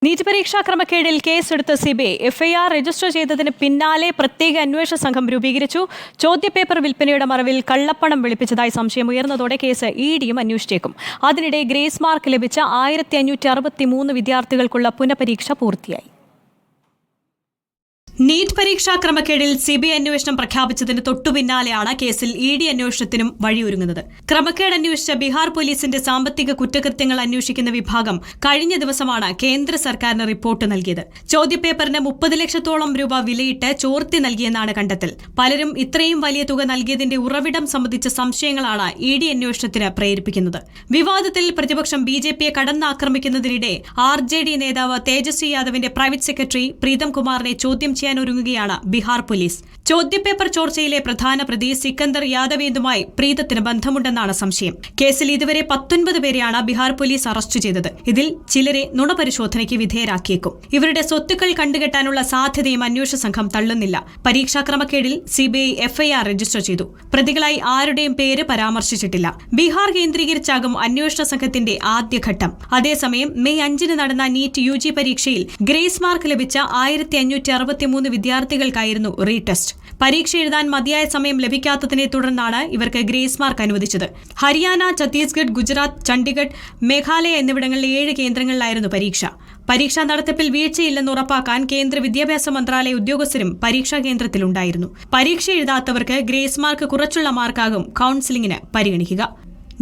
NEET പരീക്ഷാ ക്രമക്കേടിൽ കേസെടുത്ത CBI FIR register ചെയ്തതിന് പിന്നാലെ പ്രത്യേക അന്വേഷണ സംഘം രൂപീകരിച്ചു. ചോദ്യപേപ്പർ വിൽപ്പനയുടെ മറവിൽ കള്ളപ്പണം വെളുപ്പിച്ചതായി സംശയമുയർന്നതോടെ കേസ് ഇഡിയും അന്വേഷിച്ചേക്കും. അതിനിടെ ഗ്രേസ് മാർക്ക് ലഭിച്ച 1563 വിദ്യാർത്ഥികൾക്കുള്ള പുനഃപരീക്ഷ പൂർത്തിയായി. നീറ്റ് പരീക്ഷാ ക്രമക്കേടിൽ സിബിഐ അന്വേഷണം പ്രഖ്യാപിച്ചതിന് തൊട്ടുപിന്നാലെയാണ് കേസിൽ ഇഡി അന്വേഷണത്തിനും വഴിയൊരുങ്ങുന്നത്. ക്രമക്കേട് അന്വേഷിച്ച ബീഹാർ പോലീസിന്റെ സാമ്പത്തിക കുറ്റകൃത്യങ്ങൾ അന്വേഷിക്കുന്ന വിഭാഗം കഴിഞ്ഞ ദിവസമാണ് കേന്ദ്ര സർക്കാരിന് റിപ്പോർട്ട് നൽകിയത്. ചോദ്യപേപ്പറിന് 30 ലക്ഷത്തോളം രൂപ വിലയിട്ട് ചോർത്തി നൽകിയെന്നാണ് കണ്ടെത്തൽ. പലരും ഇത്രയും വലിയ തുക നൽകിയതിന്റെ ഉറവിടം സംബന്ധിച്ച സംശയങ്ങളാണ് ഇഡി അന്വേഷണത്തിന് പ്രേരിപ്പിക്കുന്നത്. വിവാദത്തിൽ പ്രതിപക്ഷം ബിജെപിയെ കടന്നാക്രമിക്കുന്നതിനിടെ RJD നേതാവ് തേജസ്വി യാദവിന്റെ പ്രൈവറ്റ് സെക്രട്ടറി പ്രീതം കുമാറിനെ ചോദ്യം ഒരുങ്ങുകയാണ് ബീഹാർ പോലീസ്. ചോദ്യപേപ്പർ ചോർച്ചയിലെ പ്രധാന പ്രതി സിക്കന്ദർ യാദവേന്തുമായി പ്രീതത്തിന് ബന്ധമുണ്ടെന്നാണ് സംശയം. കേസിൽ ഇതുവരെ 19 പേരെയാണ് ബീഹാർ പോലീസ് അറസ്റ്റ് ചെയ്തത്. ഇതിൽ ചിലരെ നുണപരിശോധനയ്ക്ക് വിധേയരാക്കിയേക്കും. ഇവരുടെ സ്വത്തുക്കൾ കണ്ടുകെട്ടാനുള്ള സാധ്യതയും അന്വേഷണ സംഘം തള്ളുന്നില്ല. പരീക്ഷാ ക്രമക്കേടിൽ സിബിഐ എഫ്ഐആർ രജിസ്റ്റർ ചെയ്തു. പ്രതികളായി ആരുടെയും പേര് പരാമർശിച്ചിട്ടില്ല. ബീഹാർ കേന്ദ്രീകരിച്ചാകും അന്വേഷണ സംഘത്തിന്റെ ആദ്യഘട്ടം. അതേസമയം മെയ് 5 നടന്ന നീറ്റ് UG പരീക്ഷയിൽ ഗ്രേസ് മാർക്ക് ലഭിച്ച 1563 വിദ്യാർത്ഥികൾക്കായിരുന്നു റീടെസ്റ്റ്. പരീക്ഷ എഴുതാൻ മതിയായ സമയം ലഭിക്കാത്തതിനെ തുടർന്നാണ് ഇവർക്ക് ഗ്രേസ് മാർക്ക് അനുവദിച്ചത്. ഹരിയാന, ഛത്തീസ്ഗഡ്, ഗുജറാത്ത്, ചണ്ഡിഗഡ്, മേഘാലയ എന്നിവിടങ്ങളിലെ 7 കേന്ദ്രങ്ങളിലായിരുന്നു പരീക്ഷ. പരീക്ഷാ നടത്തിപ്പിൽ വീഴ്ചയില്ലെന്ന് ഉറപ്പാക്കാൻ കേന്ദ്ര വിദ്യാഭ്യാസ മന്ത്രാലയ ഉദ്യോഗസ്ഥരും പരീക്ഷാ കേന്ദ്രത്തിലുണ്ടായിരുന്നു. പരീക്ഷ എഴുതാത്തവർക്ക് ഗ്രേസ് മാർക്ക് കുറച്ചുള്ള മാർക്കാകും കൌൺസിലിംഗിന് പരിഗണിക്കുക.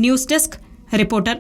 News desk reporter.